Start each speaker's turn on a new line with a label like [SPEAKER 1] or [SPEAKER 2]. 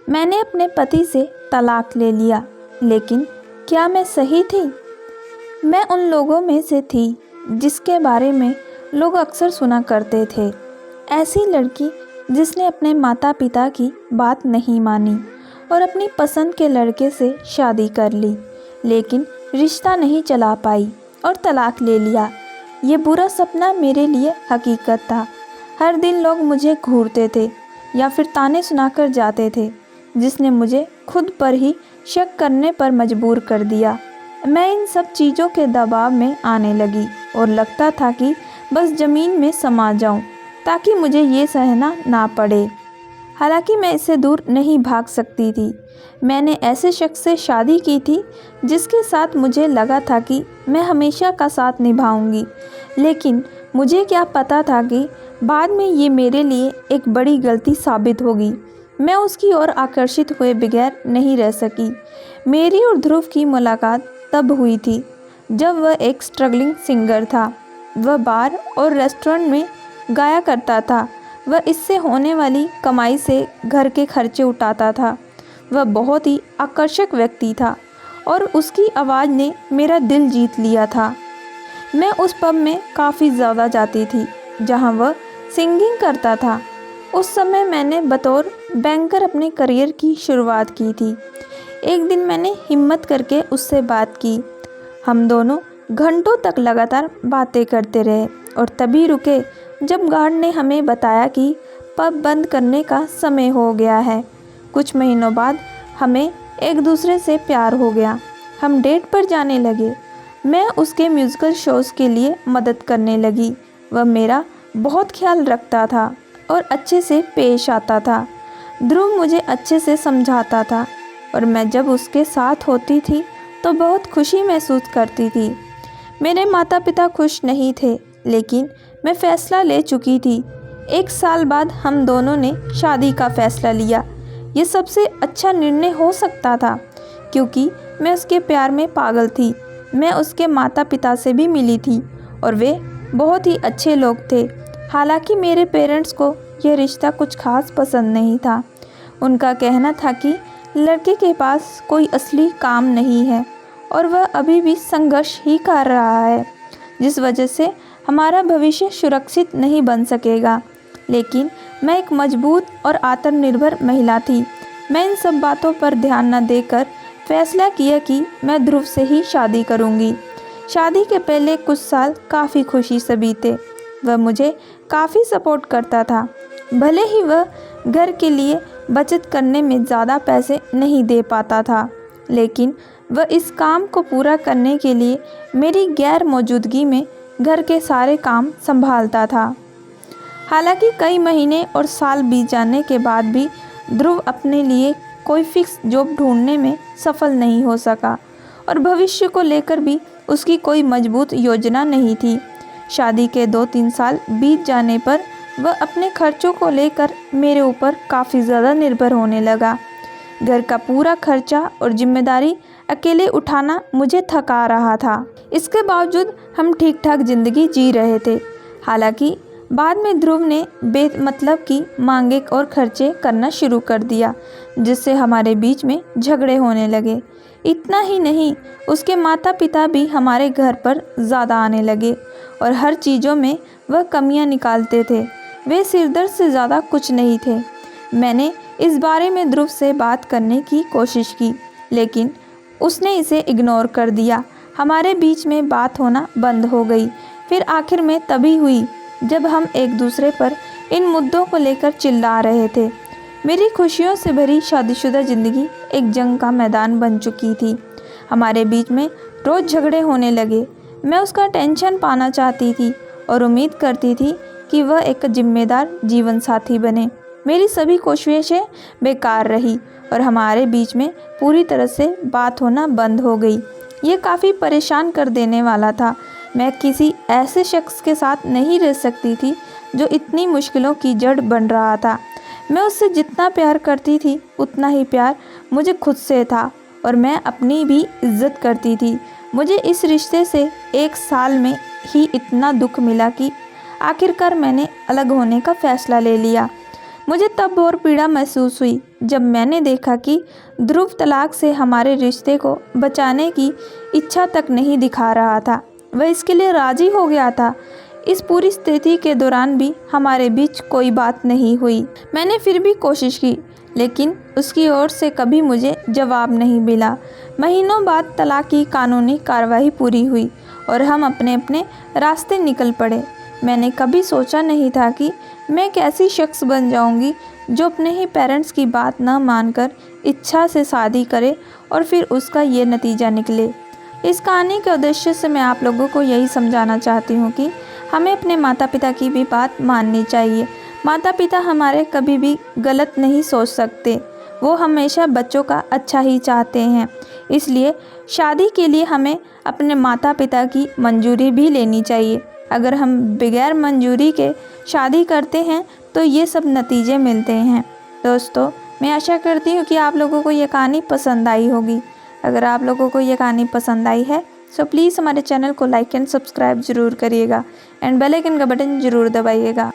[SPEAKER 1] मैंने अपने पति से तलाक ले लिया, लेकिन क्या मैं सही थी? मैं उन लोगों में से थी जिसके बारे में लोग अक्सर सुना करते थे। ऐसी लड़की जिसने अपने माता पिता की बात नहीं मानी और अपनी पसंद के लड़के से शादी कर ली, लेकिन रिश्ता नहीं चला पाई और तलाक ले लिया। ये बुरा सपना मेरे लिए हकीकत था। हर दिन लोग मुझे घूरते थे या फिर ताने सुनाकर जाते थे, जिसने मुझे खुद पर ही शक करने पर मजबूर कर दिया। मैं इन सब चीज़ों के दबाव में आने लगी और लगता था कि बस ज़मीन में समा जाऊं ताकि मुझे ये सहना ना पड़े। हालांकि मैं इससे दूर नहीं भाग सकती थी। मैंने ऐसे शख्स से शादी की थी जिसके साथ मुझे लगा था कि मैं हमेशा का साथ निभाऊंगी, लेकिन मुझे क्या पता था कि बाद में ये मेरे लिए एक बड़ी गलती साबित होगी। मैं उसकी ओर आकर्षित हुए बगैर नहीं रह सकी। मेरी और ध्रुव की मुलाकात तब हुई थी जब वह एक स्ट्रगलिंग सिंगर था। वह बार और रेस्टोरेंट में गाया करता था। वह इससे होने वाली कमाई से घर के खर्चे उठाता था। वह बहुत ही आकर्षक व्यक्ति था और उसकी आवाज़ ने मेरा दिल जीत लिया था। मैं उस पब में काफ़ी ज़्यादा जाती थी जहां वह सिंगिंग करता था। उस समय मैंने बतौर बैंकर अपने करियर की शुरुआत की थी। एक दिन मैंने हिम्मत करके उससे बात की। हम दोनों घंटों तक लगातार बातें करते रहे और तभी रुके जब गार्ड ने हमें बताया कि पब बंद करने का समय हो गया है। कुछ महीनों बाद हमें एक दूसरे से प्यार हो गया। हम डेट पर जाने लगे। मैं उसके म्यूज़िकल शोज़ के लिए मदद करने लगी। वह मेरा बहुत ख्याल रखता था और अच्छे से पेश आता था। ध्रुव मुझे अच्छे से समझाता था और मैं जब उसके साथ होती थी तो बहुत खुशी महसूस करती थी। मेरे माता पिता खुश नहीं थे, लेकिन मैं फ़ैसला ले चुकी थी। 1 साल बाद हम दोनों ने शादी का फ़ैसला लिया। ये सबसे अच्छा निर्णय हो सकता था क्योंकि मैं उसके प्यार में पागल थी। मैं उसके माता पिता से भी मिली थी और वे बहुत ही अच्छे लोग थे। हालांकि मेरे पेरेंट्स को यह रिश्ता कुछ खास पसंद नहीं था। उनका कहना था कि लड़के के पास कोई असली काम नहीं है और वह अभी भी संघर्ष ही कर रहा है, जिस वजह से हमारा भविष्य सुरक्षित नहीं बन सकेगा। लेकिन मैं एक मजबूत और आत्मनिर्भर महिला थी। मैं इन सब बातों पर ध्यान न देकर फैसला किया कि मैं ध्रुव से ही शादी करूंगी। शादी के पहले कुछ साल काफ़ी खुशी से बीते। वह मुझे काफ़ी सपोर्ट करता था। भले ही वह घर के लिए बचत करने में ज़्यादा पैसे नहीं दे पाता था, लेकिन वह इस काम को पूरा करने के लिए मेरी गैर मौजूदगी में घर के सारे काम संभालता था। हालांकि कई महीने और साल बीत जाने के बाद भी ध्रुव अपने लिए कोई फिक्स जॉब ढूंढने में सफल नहीं हो सका और भविष्य को लेकर भी उसकी कोई मजबूत योजना नहीं थी। शादी के 2-3 साल बीत जाने पर वह अपने खर्चों को लेकर मेरे ऊपर काफ़ी ज़्यादा निर्भर होने लगा। घर का पूरा खर्चा और जिम्मेदारी अकेले उठाना मुझे थका रहा था। इसके बावजूद हम ठीक ठाक ज़िंदगी जी रहे थे। हालांकि बाद में ध्रुव ने बेमतलब की मांगे और खर्चे करना शुरू कर दिया, जिससे हमारे बीच में झगड़े होने लगे। इतना ही नहीं, उसके माता पिता भी हमारे घर पर ज़्यादा आने लगे और हर चीज़ों में वह कमियां निकालते थे। वे सिरदर्द से ज़्यादा कुछ नहीं थे। मैंने इस बारे में ध्रुव से बात करने की कोशिश की, लेकिन उसने इसे इग्नोर कर दिया। हमारे बीच में बात होना बंद हो गई। फिर आखिर में तभी हुई जब हम एक दूसरे पर इन मुद्दों को लेकर चिल्ला रहे थे। मेरी खुशियों से भरी शादीशुदा ज़िंदगी एक जंग का मैदान बन चुकी थी। हमारे बीच में रोज़ झगड़े होने लगे। मैं उसका टेंशन पाना चाहती थी और उम्मीद करती थी कि वह एक जिम्मेदार जीवन साथी बने। मेरी सभी कोशिशें बेकार रही और हमारे बीच में पूरी तरह से बात होना बंद हो गई। ये काफ़ी परेशान कर देने वाला था। मैं किसी ऐसे शख्स के साथ नहीं रह सकती थी जो इतनी मुश्किलों की जड़ बन रहा था। मैं उससे जितना प्यार करती थी उतना ही प्यार मुझे खुद से था और मैं अपनी भी इज्जत करती थी। मुझे इस रिश्ते से 1 साल में ही इतना दुख मिला कि आखिरकार मैंने अलग होने का फ़ैसला ले लिया। मुझे तब और पीड़ा महसूस हुई जब मैंने देखा कि ध्रुव तलाक से हमारे रिश्ते को बचाने की इच्छा तक नहीं दिखा रहा था। वह इसके लिए राज़ी हो गया था। इस पूरी स्थिति के दौरान भी हमारे बीच कोई बात नहीं हुई। मैंने फिर भी कोशिश की, लेकिन उसकी ओर से कभी मुझे जवाब नहीं मिला। महीनों बाद तलाक की कानूनी कार्रवाई पूरी हुई और हम अपने अपने रास्ते निकल पड़े। मैंने कभी सोचा नहीं था कि मैं एक ऐसी शख्स बन जाऊंगी जो अपने ही पेरेंट्स की बात न मानकर इच्छा से शादी करे और फिर उसका ये नतीजा निकले। इस कहानी के उद्देश्य से मैं आप लोगों को यही समझाना चाहती हूँ कि हमें अपने माता पिता की भी बात माननी चाहिए। माता पिता हमारे कभी भी गलत नहीं सोच सकते, वो हमेशा बच्चों का अच्छा ही चाहते हैं। इसलिए शादी के लिए हमें अपने माता पिता की मंजूरी भी लेनी चाहिए। अगर हम बगैर मंजूरी के शादी करते हैं तो ये सब नतीजे मिलते हैं। दोस्तों, मैं आशा करती हूँ कि आप लोगों को ये कहानी पसंद आई होगी। अगर आप लोगों को ये कहानी पसंद आई है तो प्लीज़ हमारे चैनल को लाइक एंड सब्सक्राइब ज़रूर करिएगा एंड बेल आइकन का बटन ज़रूर दबाइएगा।